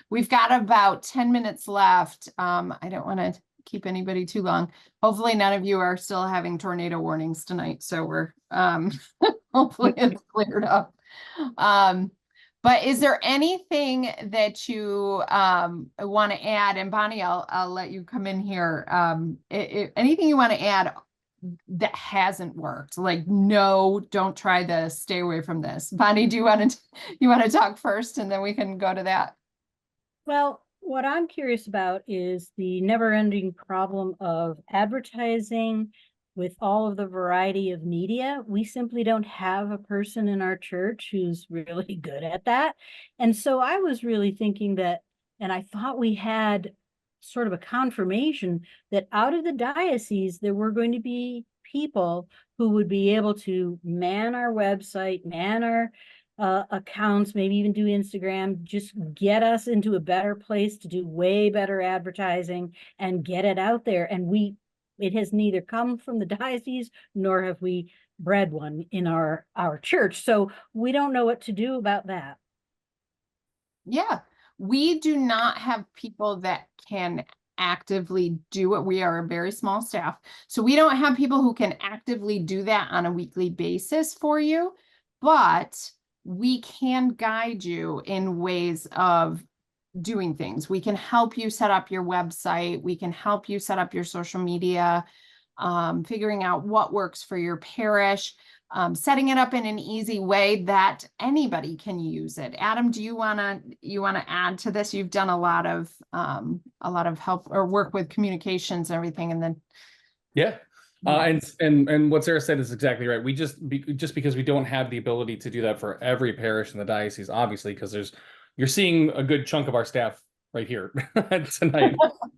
S1: We've got about 10 minutes left. I don't want to keep anybody too long. Hopefully none of you are still having tornado warnings tonight. So we're hopefully it's cleared up. But is there anything that you want to add? And Bonnie, I'll let you come in here. Anything you want to add that hasn't worked? Like, no, don't try this, stay away from this. Bonnie, do you want to talk first and then we can go to that?
S7: Well, what I'm curious about is the never-ending problem of advertising with all of the variety of media. We simply don't have a person in our church who's really good at that. And so I was really thinking that, and I thought we had sort of a confirmation that out of the diocese, there were going to be people who would be able to man our website, man our accounts, maybe even do Instagram, just get us into a better place to do way better advertising and get it out there. And it has neither come from the diocese nor have we bred one in our church. So we don't know what to do about that.
S1: Yeah, we do not have people that can actively do it. We are a very small staff. So we don't have people who can actively do that on a weekly basis for you, but we can guide you in ways of doing things. We can help you set up your website. We can help you set up your social media, figuring out what works for your parish, setting it up in an easy way that anybody can use it. Adam, do you want to add to this? You've done a lot of help or work with communications and everything, and then
S8: yeah. And what Sarah said is exactly right. We just because we don't have the ability to do that for every parish in the diocese, obviously, because you're seeing a good chunk of our staff right here tonight.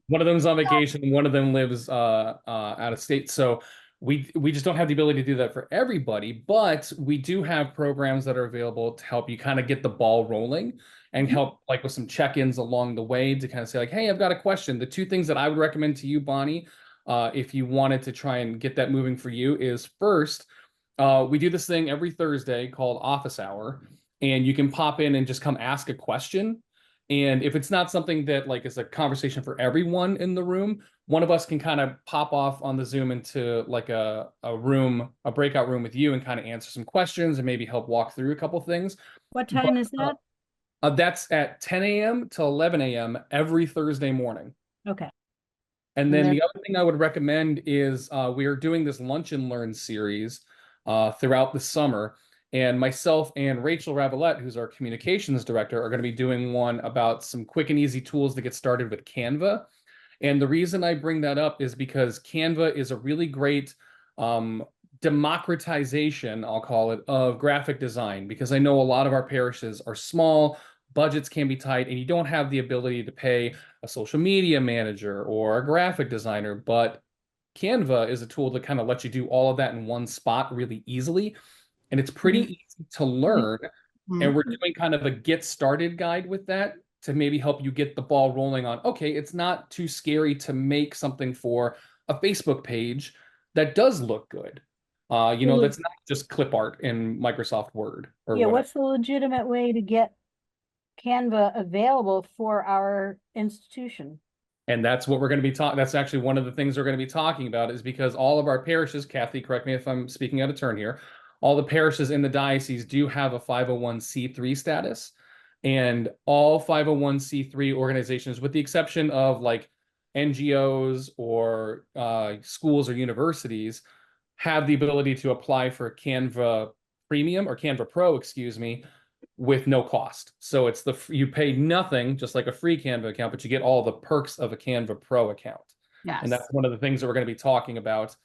S8: One of them's on vacation, one of them lives out of state. So we just don't have the ability to do that for everybody, but we do have programs that are available to help you kind of get the ball rolling and help like with some check-ins along the way to kind of say like, hey, I've got a question. The two things that I would recommend to you, Bonnie, if you wanted to try and get that moving for you is first, we do this thing every Thursday called office hour, and you can pop in and just come ask a question. And if it's not something that like is a conversation for everyone in the room, one of us can kind of pop off on the Zoom into like a breakout room with you and kind of answer some questions and maybe help walk through a couple things.
S7: What time is that?
S8: That's at 10 a.m. to 11 a.m. every Thursday morning.
S7: Okay.
S8: And then the other thing I would recommend is we are doing this Lunch and Learn series throughout the summer. And myself and Rachel Ravelette, who's our communications director, are going to be doing one about some quick and easy tools to get started with Canva. And the reason I bring that up is because Canva is a really great democratization, I'll call it, of graphic design, because I know a lot of our parishes are small, budgets can be tight, and you don't have the ability to pay a social media manager or a graphic designer, but Canva is a tool that kind of lets you do all of that in one spot really easily. And it's pretty easy to learn. And we're doing kind of a get started guide with that to maybe help you get the ball rolling on, okay, it's not too scary to make something for a Facebook page that does look good. That's not just clip art in Microsoft Word or whatever.
S7: What's the legitimate way to get Canva available for our institution?
S8: And that's what we're going to be talking. That's actually one of the things we're going to be talking about, is because all of our parishes, Kathy, correct me if I'm speaking out of turn here, all the parishes in the diocese do have a 501c3 status. And all 501c3 organizations, with the exception of like NGOs or schools or universities, have the ability to apply for Canva Premium or Canva Pro, excuse me, with no cost. So it's you pay nothing, just like a free Canva account, but you get all the perks of a Canva Pro account.
S1: Yes.
S8: And that's one of the things that we're going to be talking about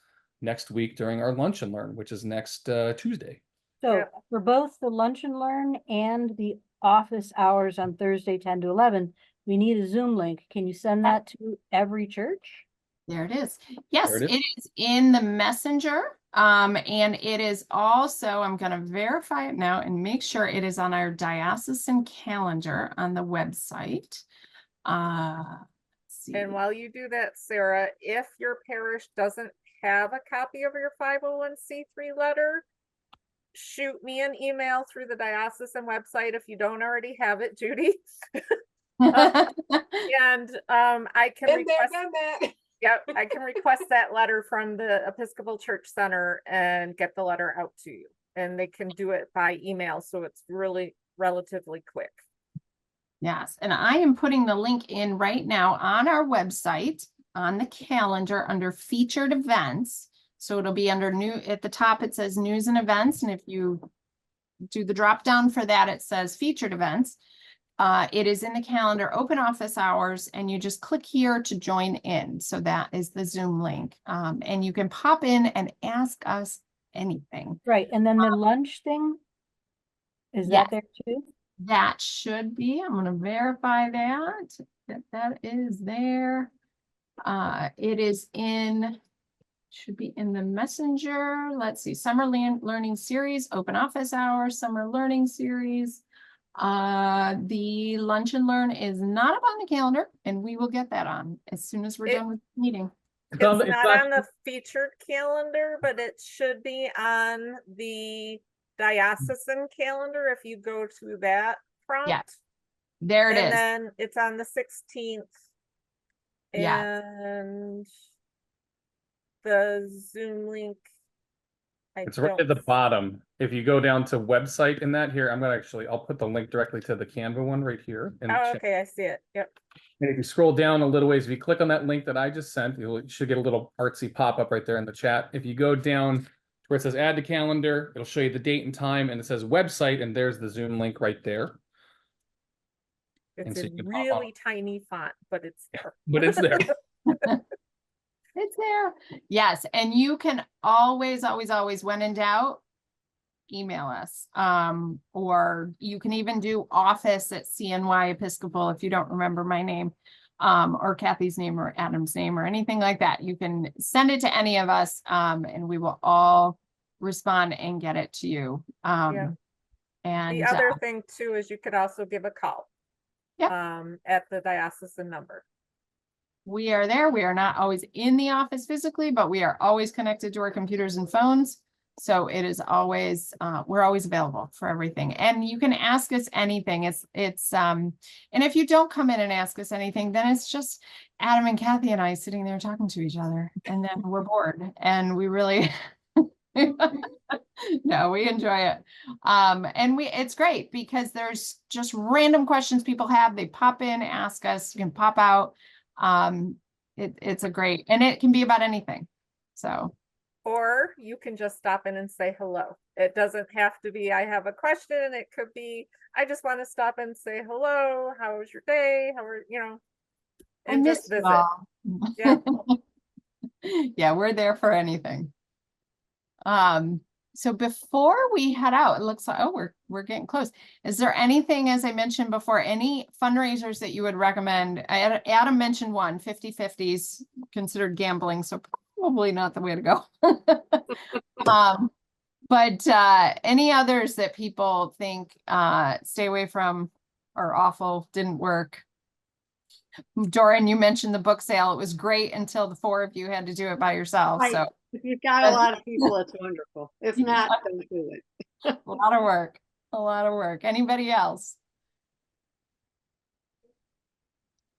S8: next week during our Lunch and Learn, which is next Tuesday.
S7: So for both the Lunch and Learn and the office hours on Thursday, 10 to 11, we need a Zoom link. Can you send that to every church?
S1: There it is. Yes, it is in the messenger. And it is also, I'm going to verify it now and make sure it is on our diocesan calendar on the website.
S3: And while you do that, Sarah, if your parish doesn't have a copy of your 501c3 letter, shoot me an email through the diocesan website if you don't already have it, Judy. And I can request
S2: that.
S3: Yep, I can request that letter from the Episcopal Church Center and get the letter out to you. And they can do it by email, so it's really relatively quick.
S1: Yes, and I am putting the link in right now on our website on the calendar under featured events. So it'll be under new, at the top it says news and events, and if you do the drop down for that, it says featured events. It is in the calendar, open office hours, and you just click here to join in. So that is the Zoom link. And you can pop in and ask us anything.
S7: Right. And then the lunch thing, is that there too?
S1: That should be. I'm going to verify that is there. It is should be in the messenger. Let's see, summer learning series, open office hours, summer learning series. The Lunch and Learn is not up on the calendar, and we will get that on as soon as we're done with the meeting.
S3: It's not on the featured calendar, but it should be on the diocesan calendar if you go to that prompt.
S1: Yes, there it is.
S3: And then it's on the 16th.
S1: Yeah.
S3: And the Zoom link.
S8: It's right at the bottom. If you go down to website in that here, I'll put the link directly to the Canva one right here.
S3: Oh, okay, I see it. Yep.
S8: And if you scroll down a little ways, if you click on that link that I just sent, you should get a little artsy pop-up right there in the chat. If you go down where it says add to calendar, it'll show you the date and time, and it says website, and there's the Zoom link right there.
S3: It's a really tiny font, but it's there.
S8: But it's there.
S1: It's there. Yes, and you can always, when in doubt, email us. Or you can even do office@CNY Episcopal if you don't remember my name, or Kathy's name or Adam's name or anything like that. You can send it to any of us, and we will all respond and get it to you.
S3: Yeah.
S1: And
S3: The other thing too is you could also give a call.
S1: Yep.
S3: At the diocesan number.
S1: we are there. We are not always in the office physically, but we are always connected to our computers and phones. So it is always, we're always available for everything. And you can ask us anything. And if you don't come in and ask us anything, then it's just Adam and Kathy and I sitting there talking to each other, and then we're bored, and we really, no, we enjoy it. And it's great because there's just random questions people have. They pop in, ask us, you can pop out. It's a great, and it can be about anything. So.
S3: Or you can just stop in and say hello. It doesn't have to be, I have a question. It could be, I just want to stop and say hello. How was your day? How are, and just visit. Yeah.
S1: Yeah, we're there for anything. So before we head out, it looks like, oh, we're getting close. Is there anything, as I mentioned before, any fundraisers that you would recommend? Adam mentioned one, 50/50s considered gambling, so probably not the way to go. But any others that people think stay away from, or awful, didn't work? Doran, you mentioned the book sale. It was great until the four of you had to do it by yourself.
S4: Right.
S1: So
S4: If you've got a lot of people, it's wonderful. If not, don't do it.
S1: a lot of work. A lot of work. Anybody else?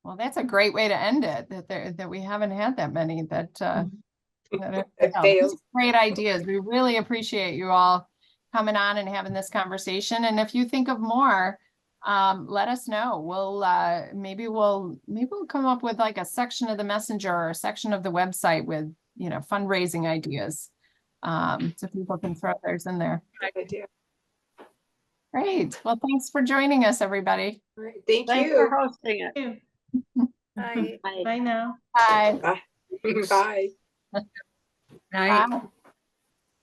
S1: Well, that's a great way to end it. That we haven't had that many that
S2: It failed.
S1: great ideas. We really appreciate you all coming on and having this conversation. And if you think of more, let us know. We'll maybe we'll come up with like a section of the messenger or a section of the website with fundraising ideas, so people can throw theirs in there.
S2: Good idea.
S1: Great. Well, thanks for joining us, everybody.
S2: All right. Thank
S4: Thanks
S2: you.
S4: for hosting it.
S3: Bye.
S4: Bye.
S5: Bye now.
S1: Bye.
S2: Bye. Bye.
S6: Night.
S1: Bye.